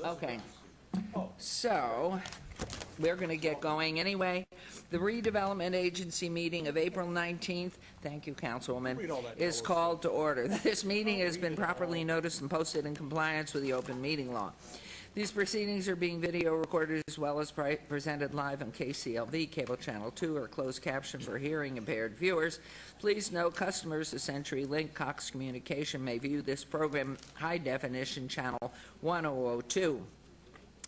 Okay. So, we're going to get going anyway. The Redevelopment Agency meeting of April 19th, thank you, Councilwoman, is called to order. This meeting has been properly noticed and posted in compliance with the open meeting law. These proceedings are being video recorded as well as presented live on KCLV, Cable Channel 2, or closed caption for hearing impaired viewers. Please note customers of CenturyLink Cox Communication may view this program high definition channel 1002.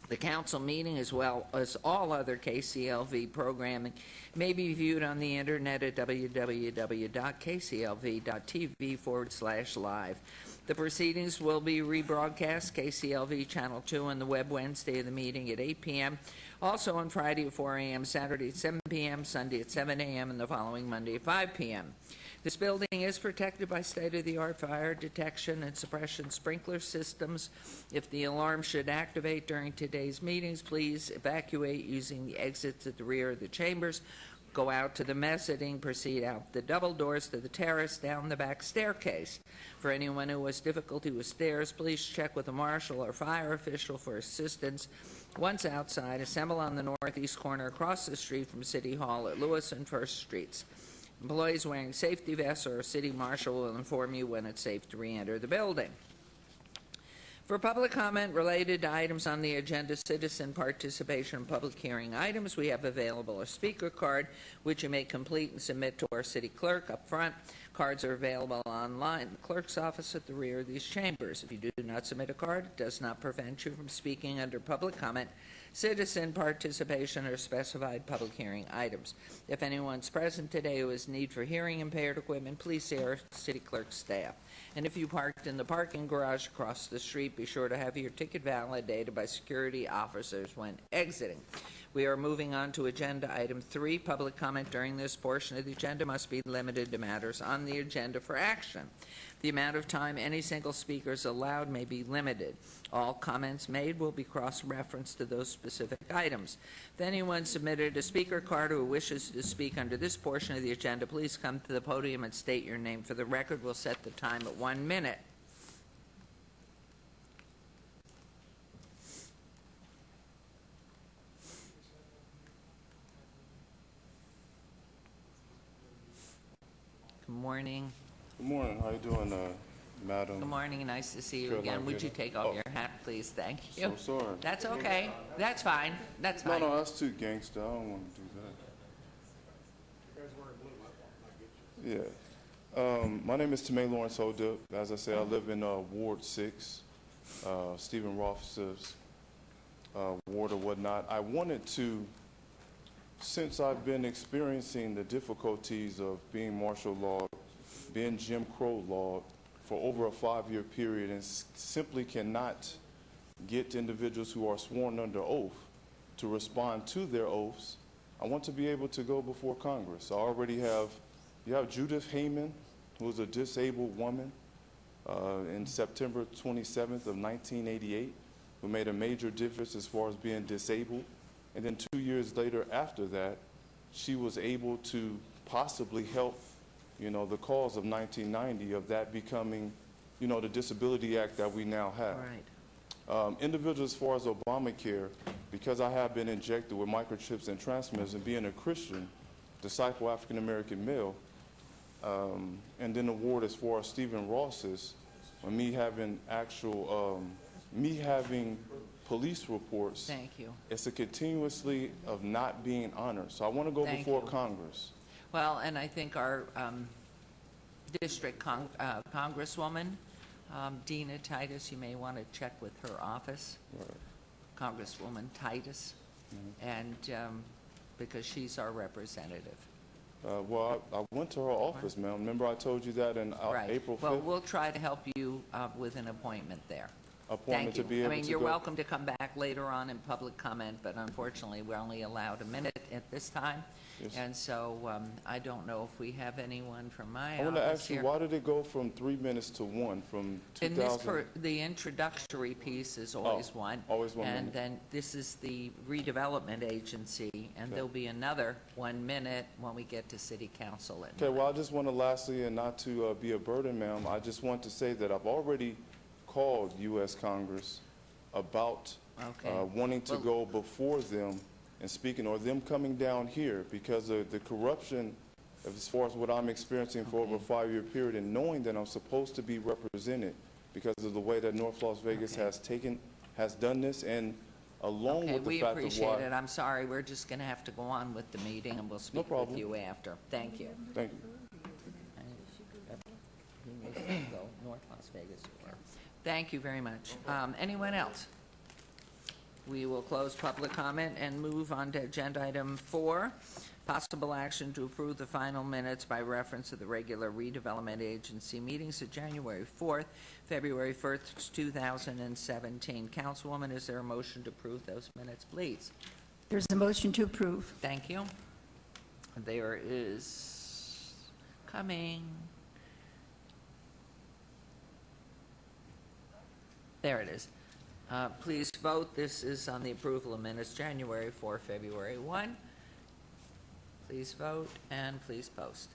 The council meeting, as well as all other KCLV programming, may be viewed on the internet at www.kclv.tv/live. The proceedings will be rebroadcast KCLV Channel 2 on the web Wednesday of the meeting at 8 p.m., also on Friday at 4 a.m., Saturday at 7 p.m., Sunday at 7 a.m., and the following Monday at 5 p.m. This building is protected by state-of-the-art fire detection and suppression sprinkler systems. If the alarm should activate during today's meetings, please evacuate using the exits at the rear of the chambers. Go out to the mezzanine, proceed out the double doors to the terrace, down the back staircase. For anyone who has difficulty with stairs, please check with a marshal or fire official for assistance. Once outside, assemble on the northeast corner across the street from City Hall at Lewis and First Streets. Employees wearing safety vests or a city marshal will inform you when it's safe to re-enter the building. For public comment related to items on the agenda, citizen participation and public hearing items, we have available a speaker card, which you may complete and submit to our city clerk up front. Cards are available online in the clerk's office at the rear of these chambers. If you do not submit a card, it does not prevent you from speaking under public comment, citizen participation, or specified public hearing items. If anyone's present today who has need for hearing impaired equipment, please see our city clerk staff. And if you parked in the parking garage across the street, be sure to have your ticket validated by security officers when exiting. We are moving on to agenda item 3. Public comment during this portion of the agenda must be limited to matters on the agenda for action. The amount of time any single speaker is allowed may be limited. All comments made will be cross-referenced to those specific items. If anyone submitted a speaker card who wishes to speak under this portion of the agenda, please come to the podium and state your name. For the record, we'll set the time at 1 minute. Good morning. Good morning. How you doing, madam? Good morning. Nice to see you again. Would you take off your hat, please? Thank you. So sorry. That's okay. That's fine. That's fine. No, that's too gangster. I don't want to do that. You guys wearing blue. Yeah. My name is Tomei Lawrence Holdup. As I say, I live in Ward 6, Stephen Ross's ward or whatnot. I wanted to, since I've been experiencing the difficulties of being martial law, being Jim Crow law for over a 5-year period, and simply cannot get individuals who are sworn under oath to respond to their oaths, I want to be able to go before Congress. I already have, you have Judith Heyman, who is a disabled woman in September 27th of 1988, who made a major difference as far as being disabled. And then 2 years later after that, she was able to possibly help, you know, the cause of 1990 of that becoming, you know, the Disability Act that we now have. Right. Individuals as far as Obamacare, because I have been injected with microchips and transmitters and being a Christian, disciple African-American male, and then the ward as far as Stephen Ross's, when me having actual, me having police reports. Thank you. It's a continuously of not being honored. So I want to go before Congress. Well, and I think our district congresswoman, Dina Titus, you may want to check with her office, Right. Congresswoman Titus, and because she's our representative. Well, I went to her office, ma'am. Remember I told you that in April 5th? Well, we'll try to help you with an appointment there. Appointment Thank you. to be able I mean, to you're go. welcome to come back later on in public comment, but unfortunately, we're only allowed a minute at this time. Yes. And so I don't know if we have anyone from my I want to office ask you, here. why did it go from 3 minutes to 1 from 2000? The introductory piece is always one. Always 1 minute. And then this is the redevelopment agency, and Okay. there'll be another 1 minute when we get to city council. Okay, well, I just want to lastly, and not to be a burden, ma'am, I just want to say that I've already called U.S. Congress about Okay. wanting to go before them and speaking, or them coming down here because of the corruption as far as what I'm experiencing for over a 5-year period, and knowing that I'm supposed to be represented because of the way that North Las Vegas has done this, and along with the we fact of appreciate why. it. I'm sorry, we're just going to have to go on with the meeting, and we'll speak with you after. Thank you. Thank you. He needs to go North Las Vegas. Thank you very much. Anyone else? We will close public comment and move on to agenda item 4, possible action to approve the final minutes by reference to the regular redevelopment agency meetings of January 4th, February 1st, 2017. Councilwoman, is there a motion to approve those minutes, please? There's a motion to approve. Thank you. There is coming. There it is. Please vote. This is on the approval of minutes, January 4, February 1. Please vote and please post.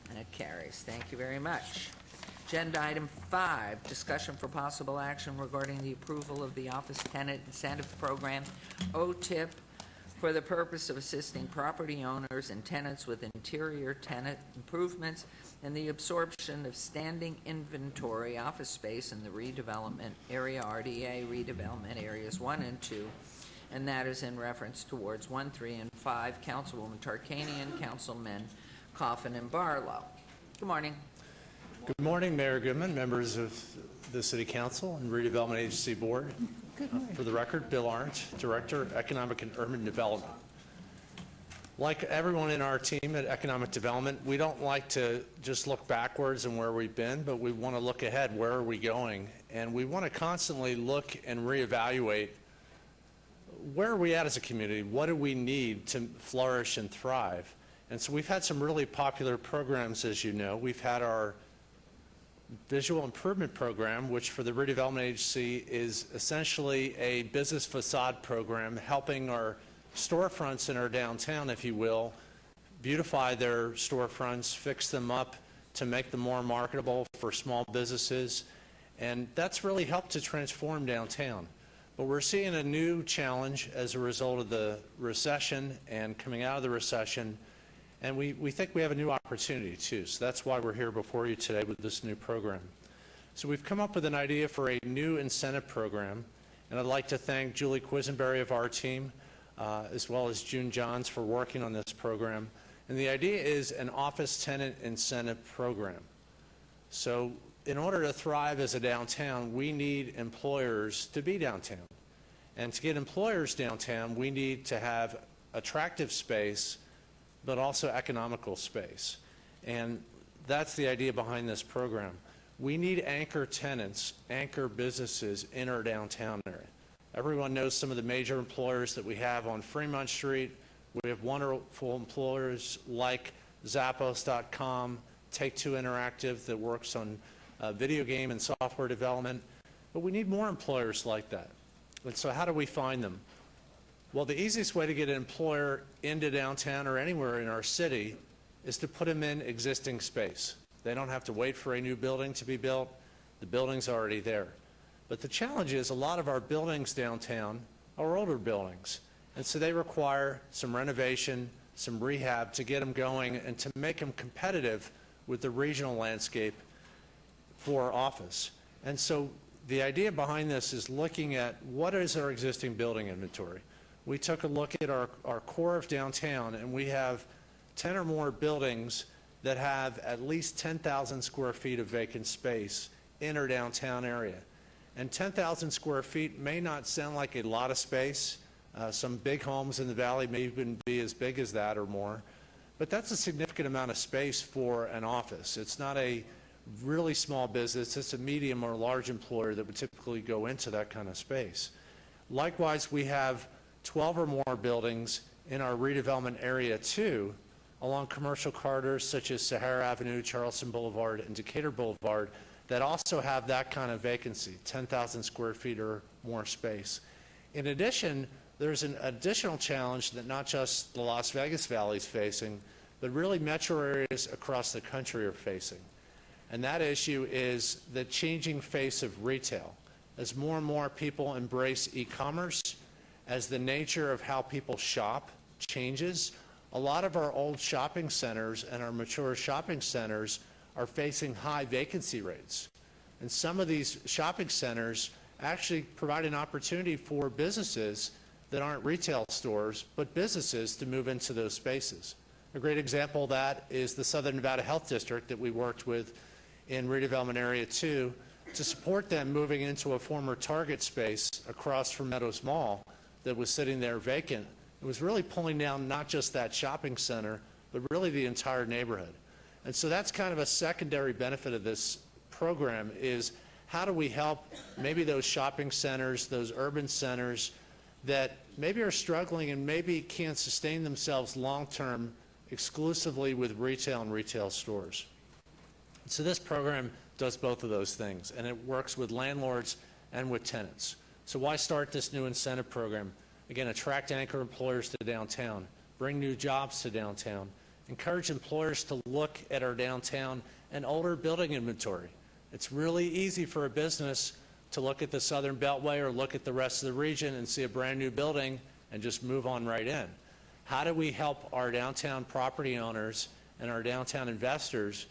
And it carries. Thank you very much. Agenda item 5, discussion for possible action regarding the approval of the Office Tenant Incentive Program, OTIP, for the purpose of assisting property owners and tenants with interior tenant improvements and the absorption of standing inventory office space in the redevelopment area, RDA redevelopment areas 1 and 2, and that is in reference towards 1, 3, and 5. Councilwoman Tarkanian, Councilmen Coffin and Barlow. Good morning. Good morning, Mayor Goodman, members of the City Council and Redevelopment Agency Board. For the record, Bill Arndt, Director of Economic and Urban Development. Like everyone in our team at Economic Development, we don't like to just look backwards and where we've been, but we want to look ahead. Where are we going? And we want to constantly look and reevaluate where are we at as a community? What do we need to flourish and thrive? And so we've had some really popular programs, as you know. We've had our Visual Improvement Program, which for the Redevelopment Agency is essentially a business facade program helping our storefronts in our downtown, if you will, beautify their storefronts, fix them up to make them more marketable for small businesses. And that's really helped to transform downtown. But we're seeing a new challenge as a result of the recession and coming out of the recession. And we think we have a new opportunity, too. So that's why we're here before you today with this new program. So we've come up with an idea for a new incentive program. And I'd like to thank Julie Quisenberry of our team, as well as June Johns, for working on this program. And the idea is an office tenant incentive program. So in order to thrive as a downtown, we need employers to be downtown. And to get employers downtown, we need to have attractive space, but also economical space. And that's the idea behind this program. We need anchor tenants, anchor businesses in our downtown area. Everyone knows some of the major employers that we have on Fremont Street. We have wonderful employers like Zappos.com, Take-Two Interactive that works on video game and software development. But we need more employers like that. And so how do we find them? Well, the easiest way to get an employer into downtown or anywhere in our city is to put them in existing space. They don't have to wait for a new building to be built. The building's already there. But the challenge is a lot of our buildings downtown are older buildings. And so they require some renovation, some rehab to get them going and to make them competitive with the regional landscape for office. And so the idea behind this is looking at what is our existing building inventory. We took a look at our core of downtown, and we have 10 or more buildings that have at least 10,000 square feet of vacant space in our downtown area. And 10,000 square feet may not sound like a lot of space. Some big homes in the valley may even be as big as that or more. But that's a significant amount of space for an office. It's not a really small business. It's a medium or large employer that would typically go into that kind of space. Likewise, we have 12 or more buildings in our redevelopment area too, along commercial corridors such as Sahara Avenue, Charleston Boulevard, and Decatur Boulevard that also have that kind of vacancy, 10,000 square feet or more space. In addition, there's an additional challenge that not just the Las Vegas Valley is facing, but really metro areas across the country are facing. And that issue is the changing face of retail. as more and more people embrace e-commerce, as the nature of how people shop changes, a lot of our old shopping centers and our mature shopping centers are facing high vacancy rates. And some of these shopping centers actually provide an opportunity for businesses that aren't retail stores, but businesses to move into those spaces. A great example of that is the Southern Nevada Health District that we worked with in Redevelopment Area 2 to support them moving into a former Target space across from Meadows Mall that was sitting there vacant. It was really pulling down not just that shopping center, but really the entire neighborhood. And so that's kind of a secondary benefit of this program, is how do we help maybe those shopping centers, those urban centers that maybe are struggling and maybe can't sustain themselves long-term exclusively with retail and retail stores. So this program does both of those things, and it works with landlords and with tenants. So why start this new incentive program? Again, attract anchor employers to downtown, bring new jobs to downtown, encourage employers to look at our downtown and older building inventory. It's really easy for a business to look at the Southern Beltway or look at the rest of the region and see a brand new building and just move on right in. How do we help our downtown property owners and our downtown investors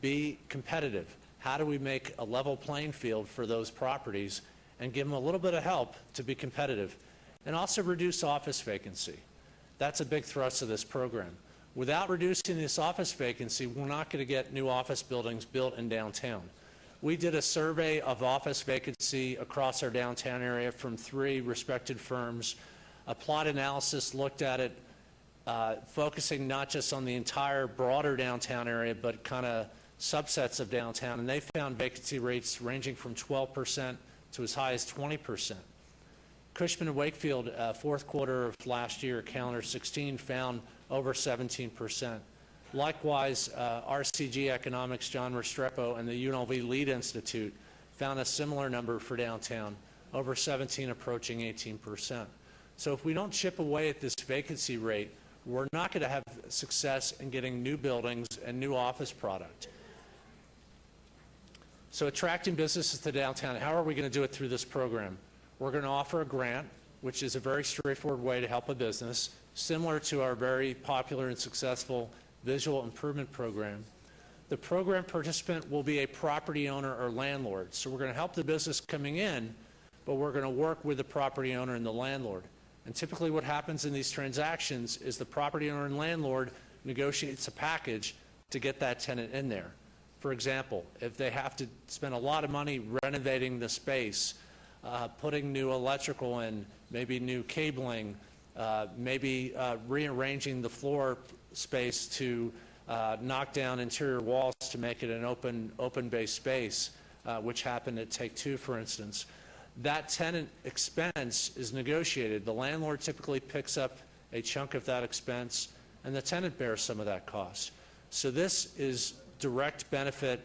be competitive? How do we make a level playing field for those properties and give them a little bit of help to be competitive? And also reduce office vacancy. That's a big thrust of this program. Without reducing this office vacancy, we're not going to get new office buildings built in downtown. We did a survey of office vacancy across our downtown area from 3 respected firms. A plot analysis looked at it, focusing not just on the entire broader downtown area, but kind of subsets of downtown, and they found vacancy rates ranging from 12% to as high as 20%. Cushman & Wakefield, fourth quarter of last year, calendar 16, found over 17%. Likewise, RCG Economics, John Restrepo, and the UNLV Lead Institute found a similar number for downtown, over 17, approaching 18%. So if we don't chip away at this vacancy rate, we're not going to have success in getting new buildings and new office product. So attracting businesses to downtown, how are we going to do it through this program? We're going to offer a grant, which is a very straightforward way to help a business, similar to our very popular and successful visual improvement program. The program participant will be a property owner or landlord. So we're going to help the business coming in, but we're going to work with the property owner and the landlord. And typically what happens in these transactions is the property owner and landlord negotiates a package to get that tenant in there. For example, if they have to spend a lot of money renovating the space, putting new electrical in, maybe new cabling, maybe rearranging the floor space to knock down interior walls to make it an open-based space, which happened at Take Two, for instance. That tenant expense is negotiated. The landlord typically picks up a chunk of that expense, and the tenant bears some of that cost. So this is direct benefit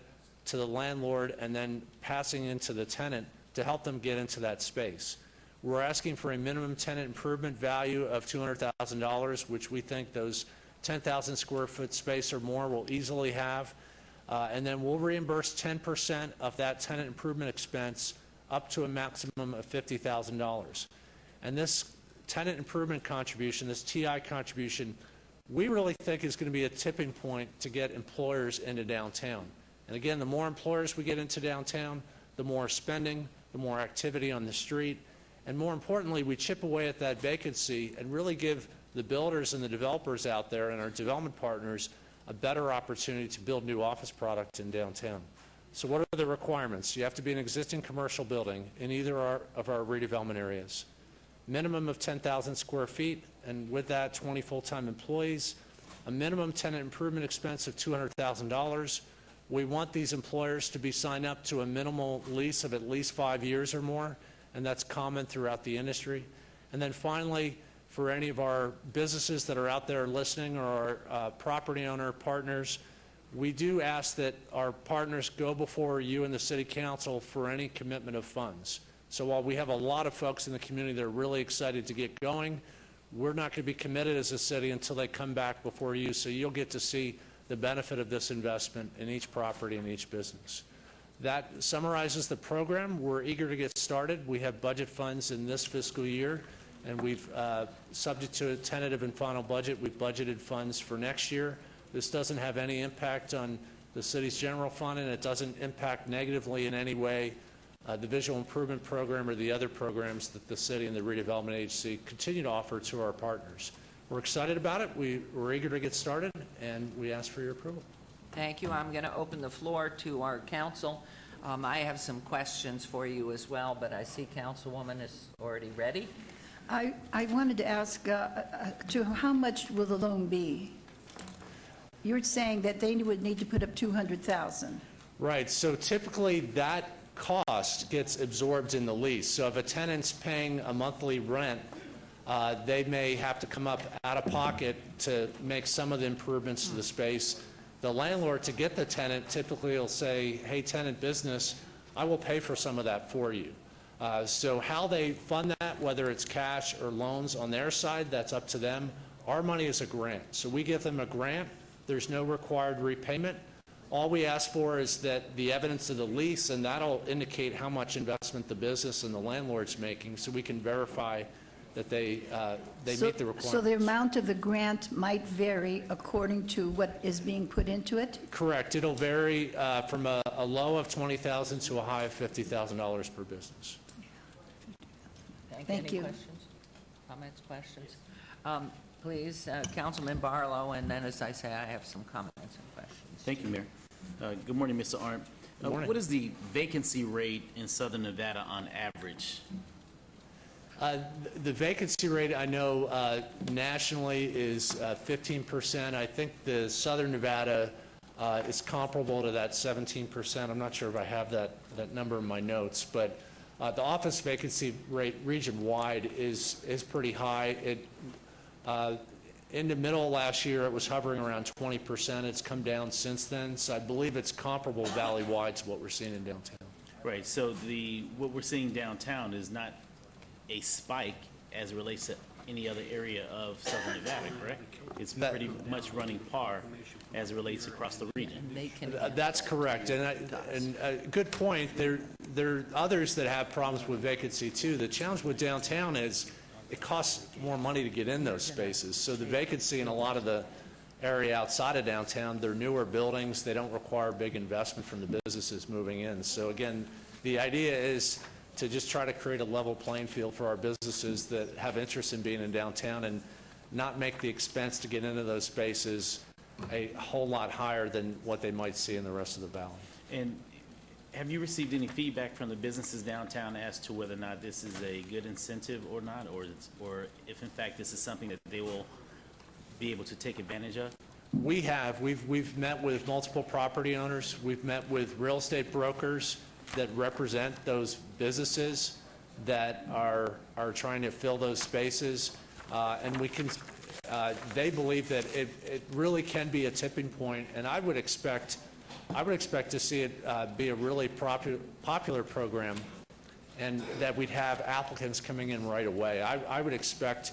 to the landlord and then passing into the tenant to help them get into that space. We're asking for a minimum tenant improvement value of $200,000, which we think those 10,000 square foot space or more will easily have. And then we'll reimburse 10% of that tenant improvement expense up to a maximum of $50,000. And this tenant improvement contribution, this TI contribution, we really think is going to be a tipping point to get employers into downtown. And again, the more employers we get into downtown, the more spending, the more activity on the street, and more importantly, we chip away at that vacancy and really give the builders and the developers out there and our development partners a better opportunity to build new office product in downtown. So what are the requirements? You have to be an existing commercial building in either of our redevelopment areas. Minimum of 10,000 square feet, and with that, 20 full-time employees. A minimum tenant improvement expense of $200,000. We want these employers to be signed up to a minimal lease of at least 5 years or more, and that's common throughout the industry. And then finally, for any of our businesses that are out there listening or our property owner partners, we do ask that our partners go before you and the City Council for any commitment of funds. So while we have a lot of folks in the community that are really excited to get going, we're not going to be committed as a city until they come back before you, so you'll get to see the benefit of this investment in each property and each business. That summarizes the program. We're eager to get started. We have budget funds in this fiscal year, and we've, subject to a tentative and final budget, we've budgeted funds for next year. This doesn't have any impact on the city's general fund, and it doesn't impact negatively in any way the visual improvement program or the other programs that the city and the redevelopment agency continue to offer to our partners. We're excited about it. We're eager to get started, and we ask for your approval. Thank you. I'm going to open the floor to our council. I have some questions for you as well, but I see Councilwoman is already ready. I wanted to ask, to how much will the loan be? You're saying that they would need to put up $200,000. Right. So typically that cost gets absorbed in the lease. So if a tenant's paying a monthly rent, they may have to come up out of pocket to make some of the improvements to the space. The landlord, to get the tenant, typically will say, hey, tenant business, I will pay for some of that for you. So how they fund that, whether it's cash or loans on their side, that's up to them. Our money is a grant. So we give them a grant. There's no required repayment. All we ask for is that the evidence of the lease, and that'll indicate how much investment the business and the landlord's making, so we can verify that they meet the requirements. So the amount of the grant might vary according to what is being put into it? Correct. It'll vary from a low of $20,000 to a high of $50,000 per business. Thank you. Any questions, comments, questions? Please, Councilman Barlow, and then, as I say, I have some comments and questions. Thank you, Mayor. Good morning, Mr. Arndt. Good morning. What is the vacancy rate in Southern Nevada on average? The vacancy rate, I know nationally is 15%. I think the Southern Nevada is comparable to that 17%. I'm not sure if I have that number in my notes, but the office vacancy rate region-wide is pretty high. In the middle of last year, it was hovering around 20%. It's come down since then, so I believe it's comparable valley-wide to what we're seeing in downtown. Right, so what we're seeing downtown is not a spike as it relates to any other area of Southern Nevada, correct? It's pretty much running par as it relates across the region. That's correct, and a good point. There are others that have problems with vacancy too. The challenge with downtown is it costs more money to get in those spaces. So the vacancy in a lot of the area outside of downtown, they're newer buildings. They don't require big investment from the businesses moving in. So again, the idea is to just try to create a level playing field for our businesses that have interest in being in downtown and not make the expense to get into those spaces a whole lot higher than what they might see in the rest of the valley. And have you received any feedback from the businesses downtown as to whether or not this is a good incentive or not, or if in fact this is something that they will be able to take advantage of? We have. We've met with multiple property owners. We've met with real estate brokers that represent those businesses that are trying to fill those spaces, and they believe that it really can be a tipping point, and I would expect to see it be a really popular program, and that we'd have applicants coming in right away. I would expect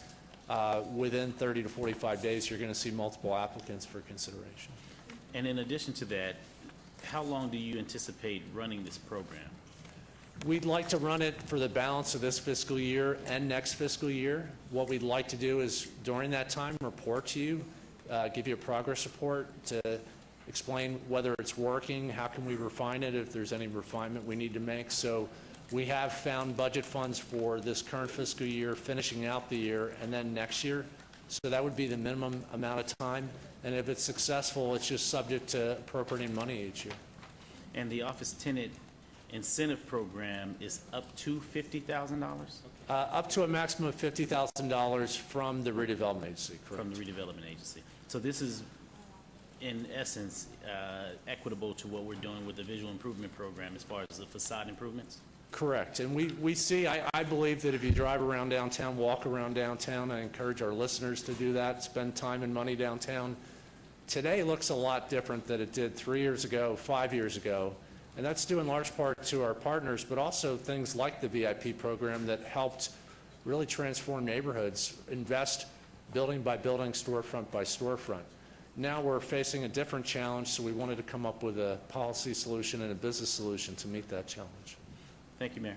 within 30 to 45 days you're going to see multiple applicants for consideration. And in addition to that, how long do you anticipate running this program? We'd like to run it for the balance of this fiscal year and next fiscal year. What we'd like to do is, during that time, report to you, give you a progress report to explain whether it's working, how can we refine it, if there's any refinement we need to make. So we have found budget funds for this current fiscal year, finishing out the year, and then next year. So that would be the minimum amount of time. And if it's successful, it's just subject to appropriating money each year. And the office tenant incentive program is up to $50,000? Up to a maximum of $50,000 from the redevelopment agency, correct? From the redevelopment agency. So this is, in essence, equitable to what we're doing with the visual improvement program as far as the facade improvements? Correct. And we see, I believe that if you drive around downtown, walk around downtown, I encourage our listeners to do that, spend time and money downtown. Today looks a lot different than it did 3 years ago, 5 years ago. And that's due in large part to our partners, but also things like the VIP program that helped really transform neighborhoods, invest building by building, storefront by storefront. Now we're facing a different challenge, so we wanted to come up with a policy solution and a business solution to meet that challenge. Thank you, Mayor.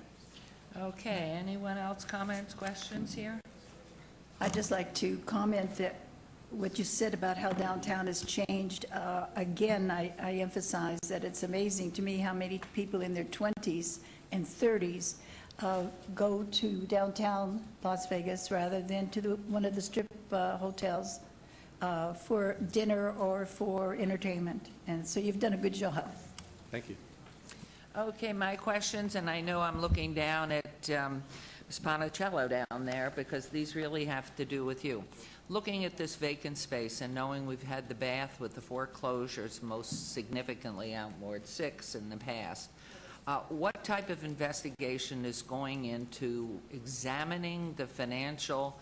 Okay, anyone else comments, questions here? I'd just like to comment that what you said about how downtown has changed, again, I emphasize that it's amazing to me how many people in their 20s and 30s go to downtown Las Vegas rather than to one of the strip hotels for dinner or for entertainment. And so you've done a good job. Thank you. Okay, my questions, and I know I'm looking down at Ms. Ponicello down there because these really have to do with you. Looking at this vacant space and knowing we've had the bath with the foreclosures, most significantly out Ward 6 in the past, what type of investigation is going into examining the financial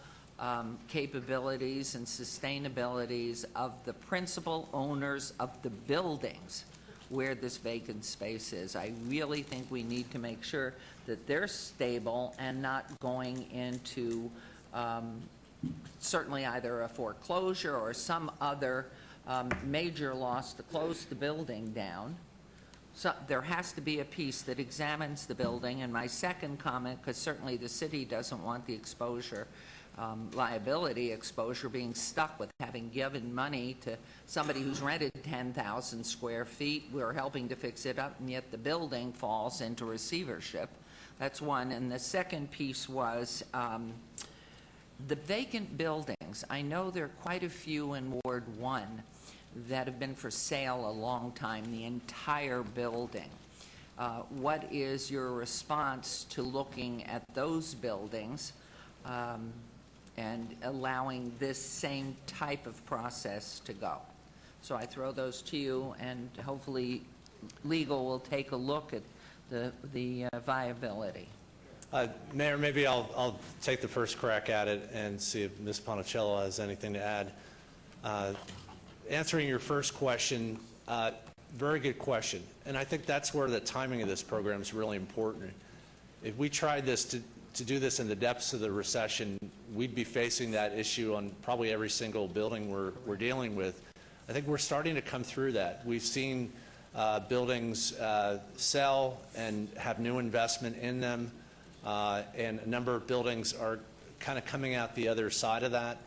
capabilities and sustainabilities of the principal owners of the buildings where this vacant space is? I really think we need to make sure that they're stable and not going into certainly either a foreclosure or some other major loss to close the building down. So there has to be a piece that examines the building. And my second comment, because certainly the city doesn't want the exposure, liability exposure, being stuck with having given money to somebody who's rented 10,000 square feet. We're helping to fix it up, and yet the building falls into receivership. That's one. And the second piece was the vacant buildings. I know there are quite a few in Ward 1 that have been for sale a long time, the entire building. What is your response to looking at those buildings and allowing this same type of process to go? So I throw those to you, and hopefully legal will take a look at the viability. Mayor, maybe I'll take the first crack at it and see if Ms. Ponicello has anything to add. Answering your first question, very good question. And I think that's where the timing of this program is really important. If we tried this to do this in the depths of the recession, we'd be facing that issue on probably every single building we're dealing with. I think we're starting to come through that. We've seen buildings sell and have new investment in them, and a number of buildings are kind of coming out the other side of that.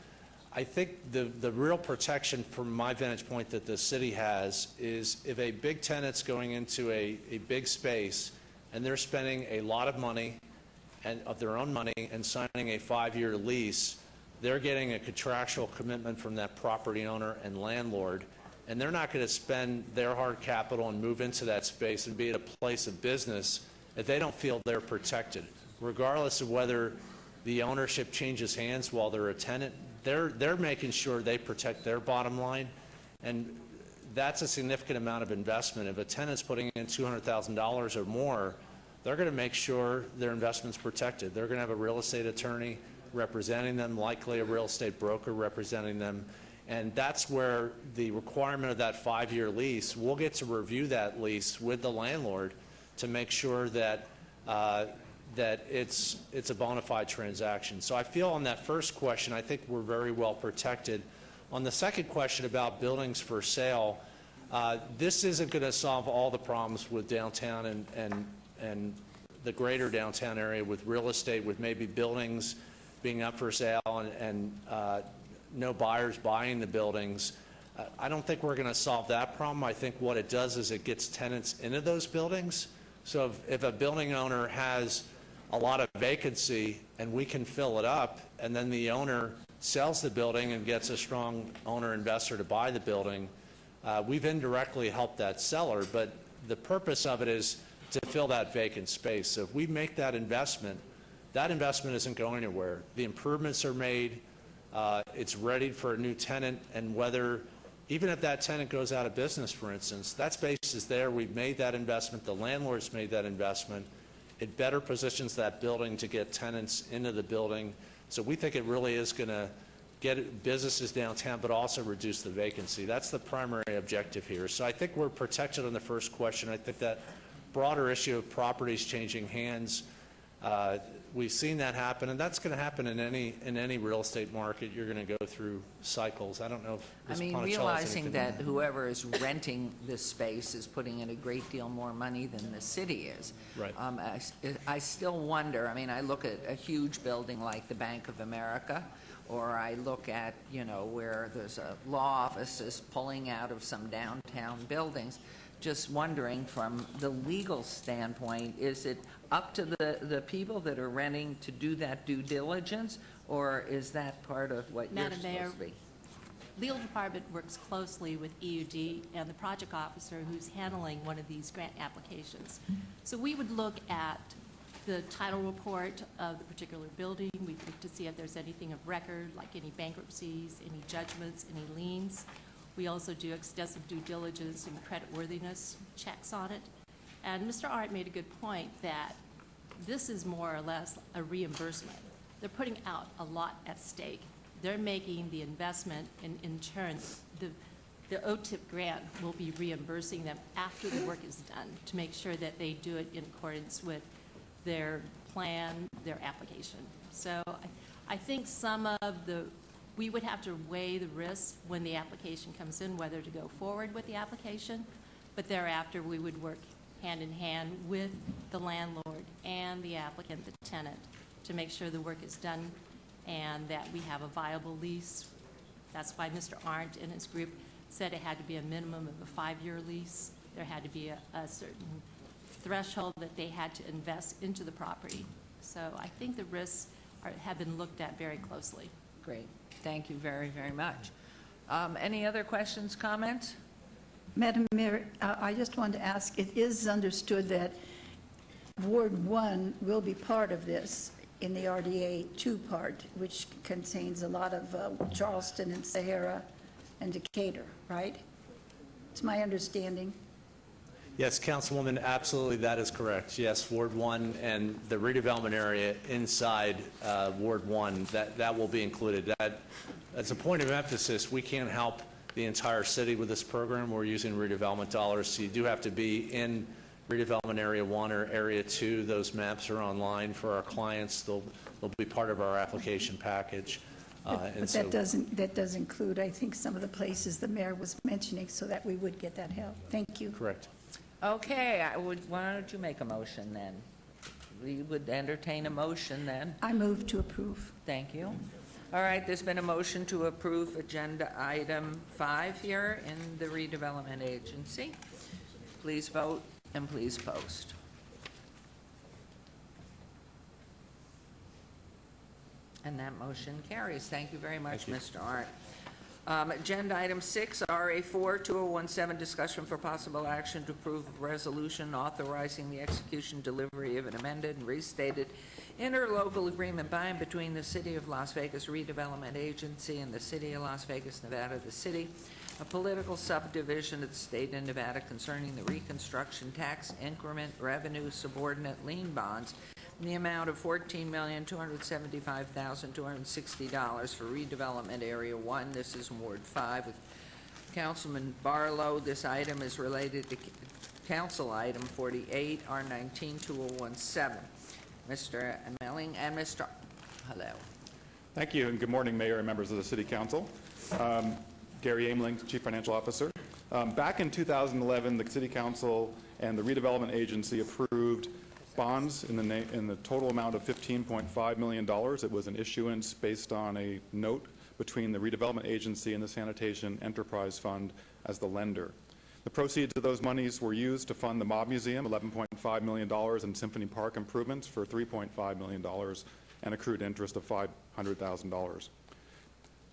I think the real protection from my vantage point that the city has is if a big tenant's going into a big space and they're spending a lot of money and of their own money and signing a 5-year lease, they're getting a contractual commitment from that property owner and landlord, and they're not going to spend their hard capital and move into that space and be at a place of business if they don't feel they're protected. Regardless of whether the ownership changes hands while they're a tenant, they're making sure they protect their bottom line, and that's a significant amount of investment. If a tenant's putting in $200,000 or more, they're going to make sure their investment's protected. They're going to have a real estate attorney representing them, likely a real estate broker representing them, and that's where the requirement of that 5-year lease, we'll get to review that lease with the landlord to make sure that that it's a bona fide transaction. So I feel on that first question, I think we're very well protected. On the second question about buildings for sale, this isn't going to solve all the problems with downtown and the greater downtown area with real estate, with maybe buildings being up for sale and no buyers buying the buildings. I don't think we're going to solve that problem. I think what it does is it gets tenants into those buildings. So if a building owner has a lot of vacancy and we can fill it up, and then the owner sells the building and gets a strong owner investor to buy the building, we've indirectly helped that seller, but the purpose of it is to fill that vacant space. So if we make that investment isn't going anywhere. The improvements are made, it's ready for a new tenant, and even if that tenant goes out of business, for instance, that space is there, we've made that investment, the landlord's made that investment, it better positions that building to get tenants into the building. So we think it really is going to get businesses downtown, but also reduce the vacancy. That's the primary objective here. So I think we're protected on the first question. I think that broader issue of properties changing hands, we've seen that happen, and that's going to happen in any real estate market. You're going to go through cycles. I don't know if I Ms. mean, Ponticelli has realizing anything that on whoever is renting this space is putting in a great deal more money than the city is. Right. I still wonder, I mean, I look at a huge building like the Bank of America, or I look at, you know, where there's a law offices pulling out of some downtown buildings, just wondering from the legal standpoint, is it up to the people that are renting to do that due diligence, or is that part of what you're Madam Mayor, supposed to be? Legal Department works closely with EUD and the project officer who's handling one of these grant applications. So we would look at the title report of the particular building. We'd look to see if there's anything of record, like any bankruptcies, any judgments, any liens. We also do extensive due diligence and creditworthiness checks on it. And Mr. Arndt made a good point that this is more or less a reimbursement. They're putting out a lot at stake. They're making the investment, and in turn, the OTIP grant will be reimbursing them after the work is done to make sure that they do it in accordance with their plan, their application. So I think we would have to weigh the risks when the application comes in, whether to go forward with the application, but thereafter we would work hand in hand with the landlord and the applicant, the tenant, to make sure the work is done and that we have a viable lease. That's why Mr. Arndt and his group said it had to be a minimum of a 5-year lease. There had to be a certain threshold that they had to invest into the property. So I think the risks have been looked at very closely. Great. Thank you very, very much. Any other questions, comments? Madam Mayor, I just wanted to ask, it is understood that Ward 1 will be part of this in the RDA 2 part, which contains a lot of Charleston and Sahara and Decatur, right? It's my understanding. Yes, Councilwoman, absolutely, that is correct. Yes, Ward 1 and the redevelopment area inside Ward 1, that will be included. That's a point of emphasis. We can't help the entire city with this program. We're using redevelopment dollars, so you do have to be in redevelopment area 1 or area 2. Those maps are online for our clients. They'll be part of our application package. But that does include, I think, some of the places the mayor was mentioning, so that we would get that help. Thank you. Correct. Okay, why don't you make a motion then? We would entertain a motion then. I move to approve. Thank you. All right, there's been a motion to approve agenda item 5 here in the redevelopment agency. Please vote and please post. And that motion carries. Thank you very much, Mr. Arndt. Agenda item 6, RA4 2017, discussion for possible action to approve a resolution authorizing the execution delivery of an amended and restated interlocal agreement by and between the City of Las Vegas Redevelopment Agency and the City of Las Vegas, Nevada, the city, a political subdivision of the state of Nevada concerning the reconstruction tax increment revenue subordinate lien bonds in the amount of $14,275,260 for redevelopment area 1. This is Ward 5 with Councilman Barlow. This item is related to Council Item 48, R19-2017. Mr. Melling and Mr. Hello. Thank you, and good morning, Mayor and members of the City Council. Gary Ameling, Chief Financial Officer. Back in 2011, the City Council and the Redevelopment Agency approved bonds in the total amount of $15.5 million. It was an issuance based on a note between the Redevelopment Agency and the Sanitation Enterprise Fund as the lender. The proceeds of those monies were used to fund the Mob Museum, $11.5 million, and Symphony Park improvements for $3.5 million, and accrued interest of $500,000.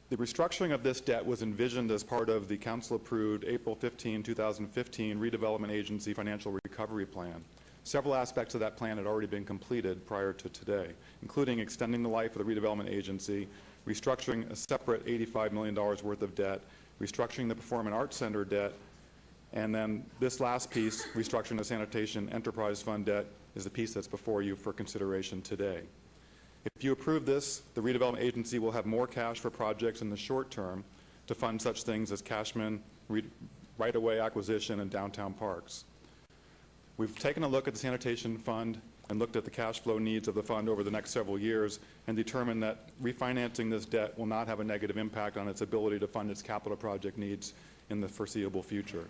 The restructuring of this debt was envisioned as part of the Council-approved April 15, 2015 Redevelopment Agency Financial Recovery Plan. Several aspects of that plan had already been completed prior to today, including extending the life of the Redevelopment Agency, restructuring a separate $85 million worth of debt, restructuring the Performing Arts Center debt, and then this last piece, restructuring the Sanitation Enterprise Fund debt, is the piece that's before you for consideration today. If you approve this, the Redevelopment Agency will have more cash for projects in the short term to fund such things as Cashman, right-of-way acquisition, and downtown parks. We've taken a look at the Sanitation Fund and looked at the cash flow needs of the fund over the next several years and determined that refinancing this debt will not have a negative impact on its ability to fund its capital project needs in the foreseeable future.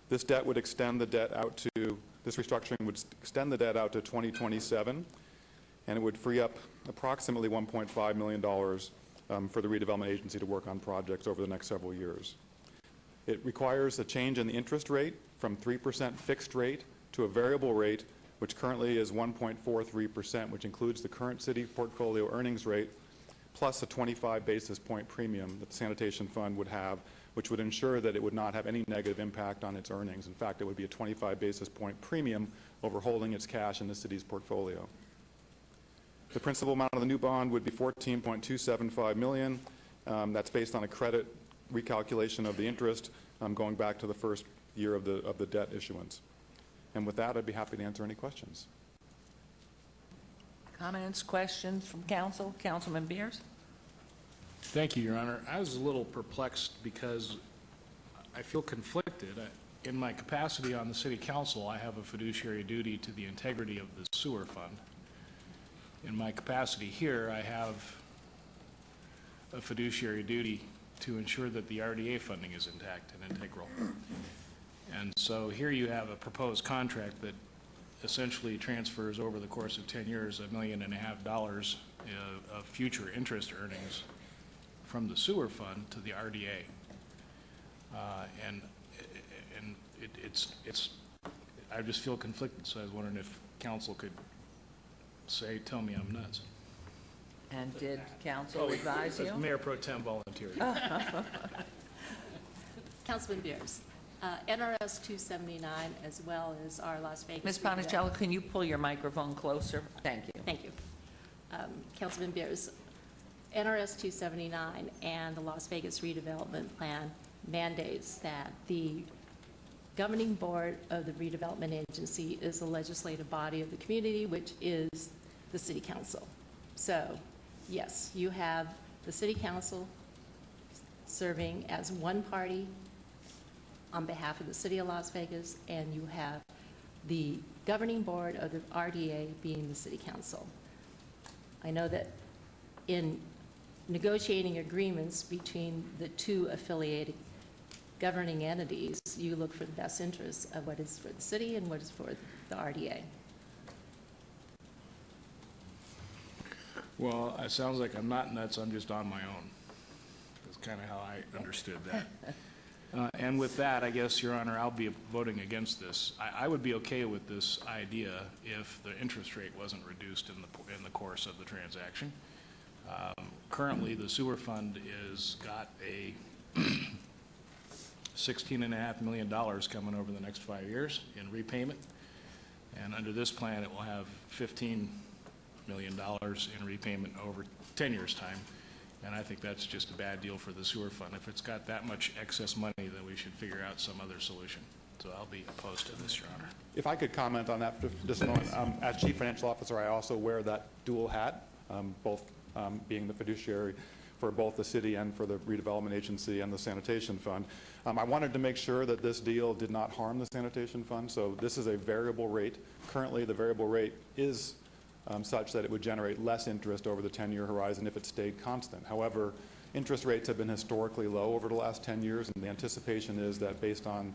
This debt would extend the debt out to, this restructuring would extend the debt out to 2027, and it would free up approximately $1.5 million for the redevelopment agency to work on projects over the next several years. It requires a change in the interest rate from 3% fixed rate to a variable rate, which currently is 1.43%, which includes the current city portfolio earnings rate, plus a 25 basis point premium that the sanitation fund would have, which would ensure that it would not have any negative impact on its earnings. In fact, it would be a 25 basis point premium over holding its cash in the city's portfolio. The principal amount of the new bond would be $14.275 million. That's based on a credit recalculation of the interest going back to the first year of the debt issuance. And with that, I'd be happy to answer any questions. Comments, questions from council? Councilman Beers? Thank you, Your Honor. I was a little perplexed because I feel conflicted. In my capacity on the City Council, I have a fiduciary duty to the integrity of the sewer fund. In my capacity here, I have a fiduciary duty to ensure that the RDA funding is intact and integral. And so here you have a proposed contract that essentially transfers over the course of 10 years $1.5 million of future interest earnings from the sewer fund to the RDA. And I just feel conflicted, so I was wondering if council could tell me I'm nuts. And did council advise you? Mayor Pro Tem volunteered. Councilman Beers, NRS 279, as well as our Las Vegas. Ms. Ponicello, can you pull your microphone closer? Thank you. Thank you. Councilman Beers, NRS 279 and the Las Vegas redevelopment plan mandates that the governing board of the redevelopment agency is the legislative body of the community, which is the city council. So, yes, you have the city council serving as one party on behalf of the city of Las Vegas, and you have the governing board of the RDA being the city council. I know that in negotiating agreements between the two affiliated governing entities, you look for the best interests of what is for the city and what is for the RDA. Well, it sounds like I'm not nuts, I'm just on my own. That's kind of how I understood that. And with that, I guess, Your Honor, I'll be voting against this. I would be okay with this idea if the interest rate wasn't reduced in the course of the transaction. Currently, the sewer fund is got a $16.5 million coming over the next 5 years in repayment. And under this plan, it will have $15 million in repayment over 10 years' time. And I think that's just a bad deal for the sewer fund. If it's got that much excess money, then we should figure out some other solution. So I'll be opposed to this, Your Honor. If I could comment on that for just a moment. As Chief Financial Officer, I also wear that dual hat, both being the fiduciary for both the city and for the redevelopment agency and the sanitation fund. I wanted to make sure that this deal did not harm the sanitation fund. So this is a variable rate. Currently, the variable rate is such that it would generate less interest over the 10-year horizon if it stayed constant. However, interest rates have been historically low over the last 10 years, and the anticipation is that based on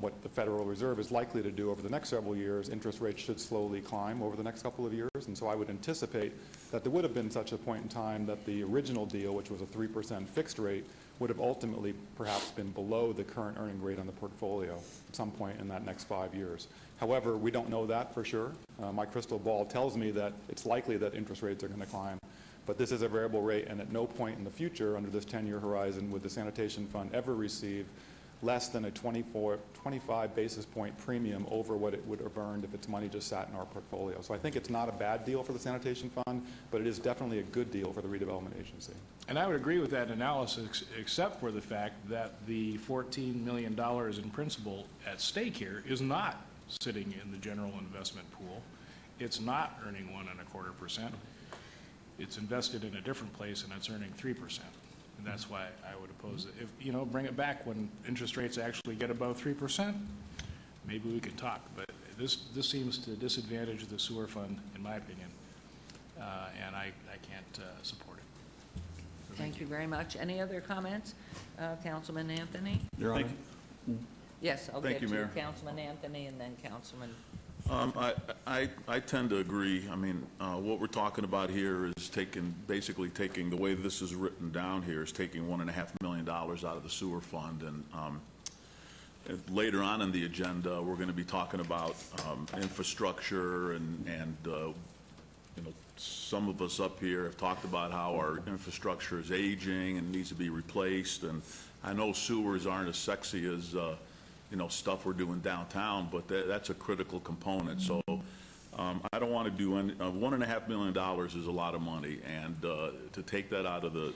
what the Federal Reserve is likely to do over the next several years, interest rates should slowly climb over the next couple of years. And so I would anticipate that there would have been such a point in time that the original deal, which was a 3% fixed rate, would have ultimately perhaps been below the current earning rate on the portfolio at some point in that next 5 years. However, we don't know that for sure. My crystal ball tells me that it's likely that interest rates are going to climb. But this is a variable rate, and at no point in the future under this 10-year horizon would the sanitation fund ever receive less than a 25 basis point premium over what it would have earned if its money just sat in our portfolio. So I think it's not a bad deal for the sanitation fund, but it is definitely a good deal for the redevelopment agency. And I would agree with that analysis, except for the fact that the $14 million in principal at stake here is not sitting in the general investment pool. It's not earning 1.25%. It's invested in a different place, and it's earning 3%. And that's why I would oppose it. If, bring it back when interest rates actually get above 3%, maybe we can talk. But This seems to disadvantage the sewer fund, in my opinion, and I can't support it. So Thank you very much. Any other comments? Councilman Anthony? Your Honor. Yes, I'll Thank get you, to Mayor. Councilman Anthony and then Councilman. I tend to agree. I mean, what we're talking about here is basically taking, the way this is written down here, is taking $1.5 million out of the sewer fund. And later on in the agenda, we're going to be talking about infrastructure and you know, some of us up here have talked about how our infrastructure is aging and needs to be replaced. And I know sewers aren't as sexy as you know, stuff we're doing downtown, but that's a critical component. So I don't want to do any, $1.5 million is a lot of money, and to take that out of a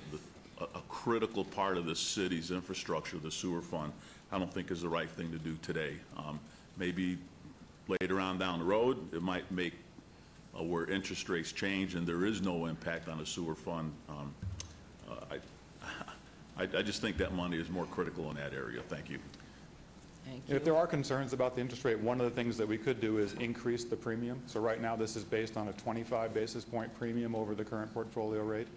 critical part of the city's infrastructure, the sewer fund, I don't think is the right thing to do today. Maybe later on down the road, it might make where interest rates change and there is no impact on the sewer fund. I just think that money is more critical in that area. Thank you. Thank you. If there are concerns about the interest rate, one of the things that we could do is increase the premium. So right now, this is based on a 25 basis point premium over the current portfolio rate.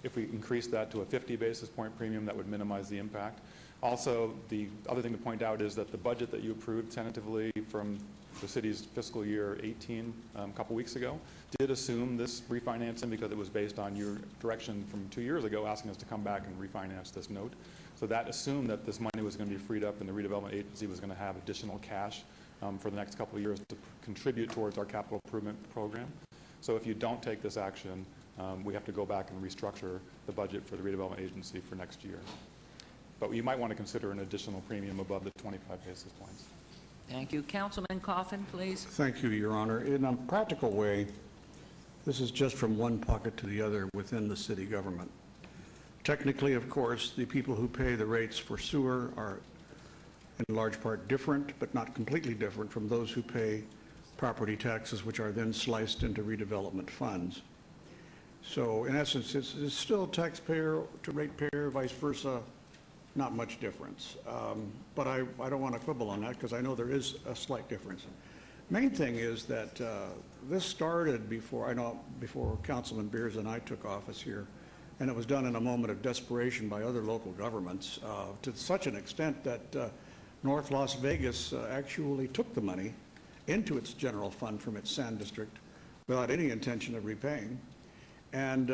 If we increase that to a 50 basis point premium, that would minimize the impact. Also, the other thing to point out is that the budget that you approved tentatively from the city's fiscal year 18 a couple weeks ago did assume this refinancing because it was based on your direction from 2 years ago asking us to come back and refinance this note. So that assumed that this money was going to be freed up and the redevelopment agency was going to have additional cash for the next couple of years to contribute towards our capital improvement program. So if you don't take this action, we have to go back and restructure the budget for the redevelopment agency for next year. But you might want to consider an additional premium above the 25 basis points. Thank you. Councilman Coffin, please. Thank you, Your Honor. In a practical way, this is just from one pocket to the other within the city government. Technically, of course, the people who pay the rates for sewer are in large part different, but not completely different from those who pay property taxes, which are then sliced into redevelopment funds. So in essence, it's still taxpayer to ratepayer, vice versa, not much difference. But I don't want to quibble on that because I know there is a slight difference. Main thing is that this started before Councilman Beers and I took office here, and it was done in a moment of desperation by other local governments to such an extent that North Las Vegas actually took the money into its general fund from its sand district without any intention of repaying. And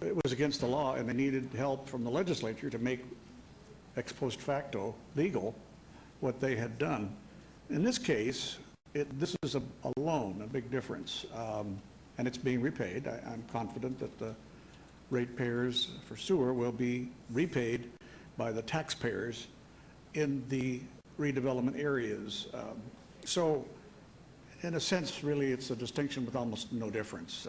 it was against the law, and they needed help from the legislature to make ex post facto legal what they had done. In this case, this is a loan, a big difference, and it's being repaid. I'm confident that the ratepayers for sewer will be repaid by the taxpayers in the redevelopment areas. So in a sense, really, it's a distinction with almost no difference.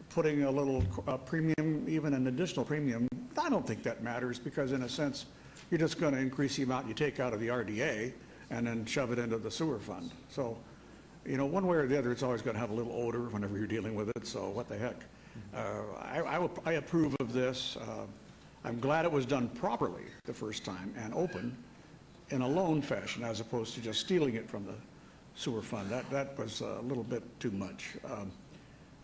Putting a little premium, even an additional premium, I don't think that matters because in a sense, you're just going to increase the amount you take out of the RDA and then shove it into the sewer fund. So, you know, one way or the other, it's always going to have a little odor whenever you're dealing with it, so what the heck. I approve of this. I'm glad it was done properly the first time and open in a loan fashion as opposed to just stealing it from the sewer fund. That was a little bit too much.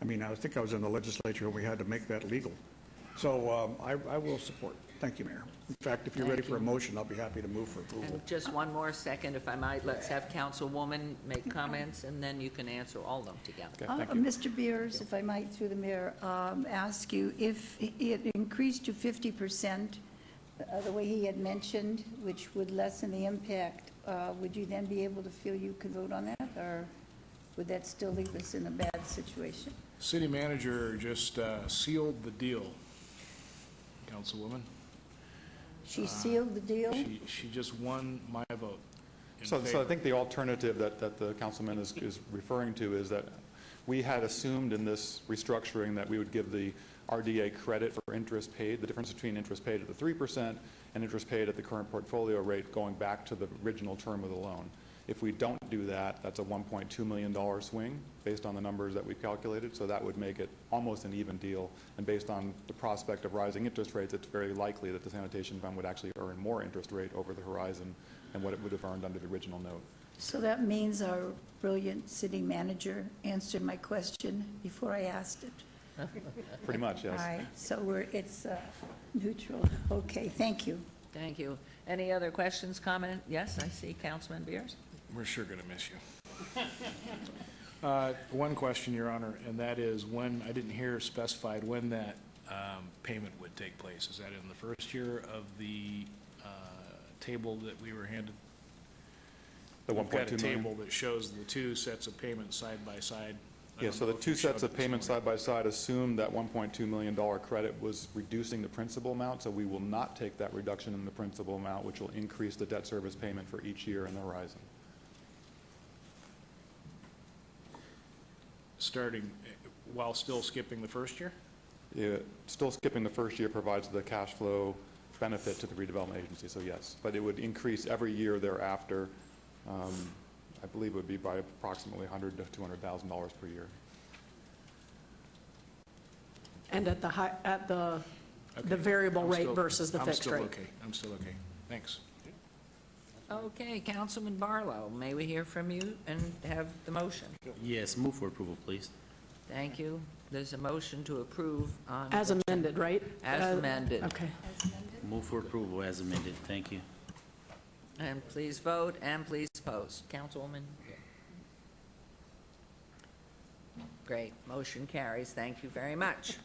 I mean, I think I was in the legislature when we had to make that legal. So I will support. Thank you, Mayor. In fact, if you're ready for a motion, I'll be happy to move for approval. And just one more second, if I might, let's have Councilwoman make comments, and then you can answer all of them together. Okay, thank you. Mr. Beers, if I might, through the mayor, ask you, if it increased to 50%, the way he had mentioned, which would lessen the impact, would you then be able to feel you could vote on that, or would that still leave us in a bad situation? City manager just sealed the deal, Councilwoman. She sealed the deal? She just won my vote. So I think the alternative that the councilman is referring to is that we had assumed in this restructuring that we would give the RDA credit for interest paid, the difference between interest paid at the 3% and interest paid at the current portfolio rate going back to the original term of the loan. If we don't do that, that's a $1.2 million swing based on the numbers that we've calculated, so that would make it almost an even deal. And based on the prospect of rising interest rates, it's very likely that the sanitation fund would actually earn more interest rate over the horizon than what it would have earned under the original note. So that means our brilliant city manager answered my question before I asked it. Pretty much, yes. All right, so it's neutral. Okay, thank you. Thank you. Any other questions, comment? Yes, I see Councilman Beers. We're sure going to miss you. One question, Your Honor, and that is when, I didn't hear specified when that payment would take place. Is that in the first year of the table that we were handed? The We've got a 1.2 million? table that shows the two sets of payments side by side. I Yeah, don't so know the if two you sets showed of it payments this morning. side by side assume that $1.2 million credit was reducing the principal amount, so we will not take that reduction in the principal amount, which will increase the debt service payment for each year in the horizon. Starting while still skipping the first year? Yeah, still skipping the first year provides the cash flow benefit to the redevelopment agency, so yes. But it would increase every year thereafter. I believe it would be by approximately $100,000 to $200,000 per year. And at the Okay. variable I'm rate still- versus the I'm fixed still rate. okay. I'm still okay. Thanks. Okay, Councilman Barlow, may we hear from you and have the motion? Yes, move for approval, please. Thank you. There's a motion to approve on... As amended, right? As amended. Okay. Move for approval as amended. Thank you. And please vote and please post. Councilwoman? Great. Motion carries. Thank you very much.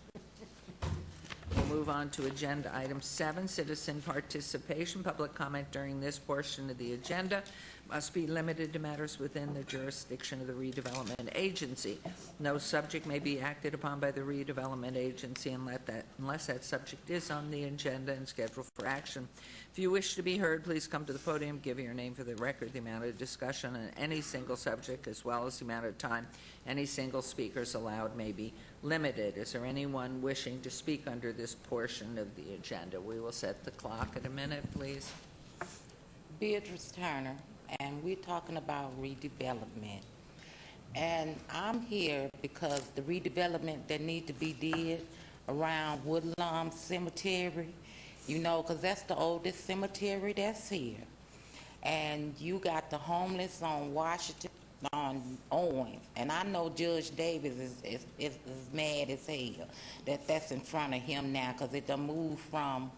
We'll move on to agenda item 7, citizen participation. Public comment during this portion of the agenda must be limited to matters within the jurisdiction of the redevelopment agency. No subject may be acted upon by the redevelopment agency unless that subject is on the agenda and scheduled for action. If you wish to be heard, please come to the podium, give your name for the record, the amount of discussion on any single subject, as well as the amount of time any single speakers allowed may be limited. Is there anyone wishing to speak under this portion of the agenda? We will set the clock at a minute, please. Beatrice Turner, and we're talking about redevelopment. And I'm here because the redevelopment that need to be did around Woodlawn Cemetery, you know, because that's the oldest cemetery that's here. And you got the homeless on Washington, on Owens. And I know Judge Davis is mad as hell that that's in front of him now, because it done moved from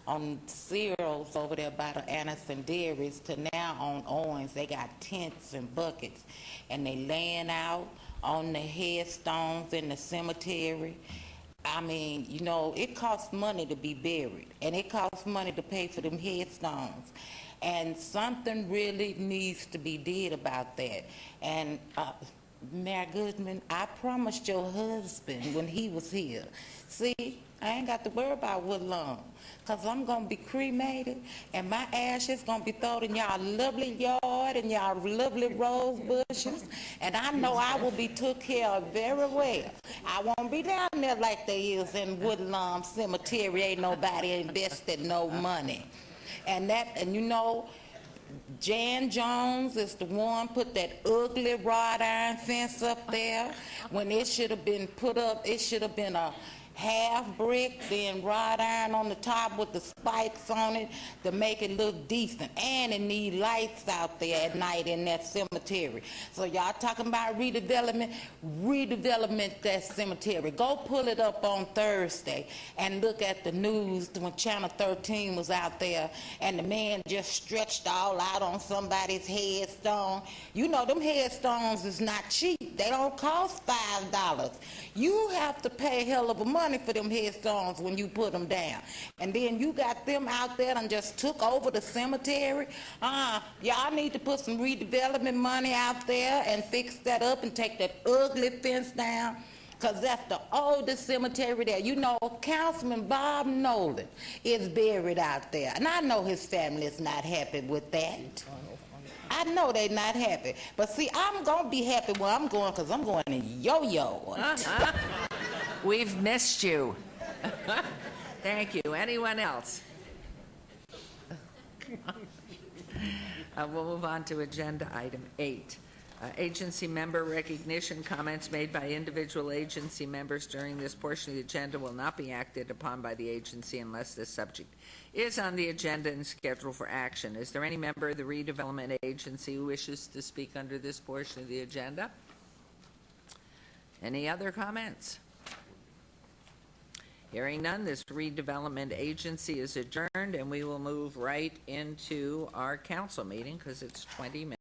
on Cyril's over there by the Anderson Dairies to now on Owens. They got tents and buckets, and they laying out on the headstones in the cemetery. I mean, you know, it costs money to be buried, and it costs money to pay for them headstones. And something really needs to be did about that. And Mayor Goodman, I promised your husband when he was here, see, I ain't got to worry about Woodlawn, because I'm going to be cremated, and my ashes going to be thrown in y'all lovely yard and y'all lovely rose bushes, and I know I will be took care of very well. I won't be down there like they is in Woodlawn Cemetery. Ain't nobody invested no money. And you know, Jan Jones is the one put that ugly wrought iron fence up there when it should have been put up. It should have been a half brick, then wrought iron on the top with the spikes on it to make it look decent. And it need lights out there at night in that cemetery. So y'all talking about redevelopment that cemetery. Go pull it up on Thursday and look at the news when Channel 13 was out there and the man just stretched all out on somebody's headstone. You know, them headstones is not cheap. They don't cost $5. You have to pay a hell of a money for them headstones when you put them down. And then you got them out there and just took over the cemetery. Y'all need to put some redevelopment money out there and fix that up and take that ugly fence down, because that's the oldest cemetery there. You know, Councilman Bob Nolan is buried out there, and I know his family is not happy with that. I know they're not happy. But see, I'm going to be happy where I'm going, because I'm going in your We've missed you. Thank you. Anyone else? We'll move on to agenda item 8. Agency member recognition. Comments made by individual agency members during this portion of the agenda will not be acted upon by the agency unless this subject is on the agenda and scheduled for action. Is there any member of the redevelopment agency who wishes to speak under this portion of the agenda? Any other comments? Hearing none, this redevelopment agency is adjourned, and we will move right into our council meeting because it's 20 minutes.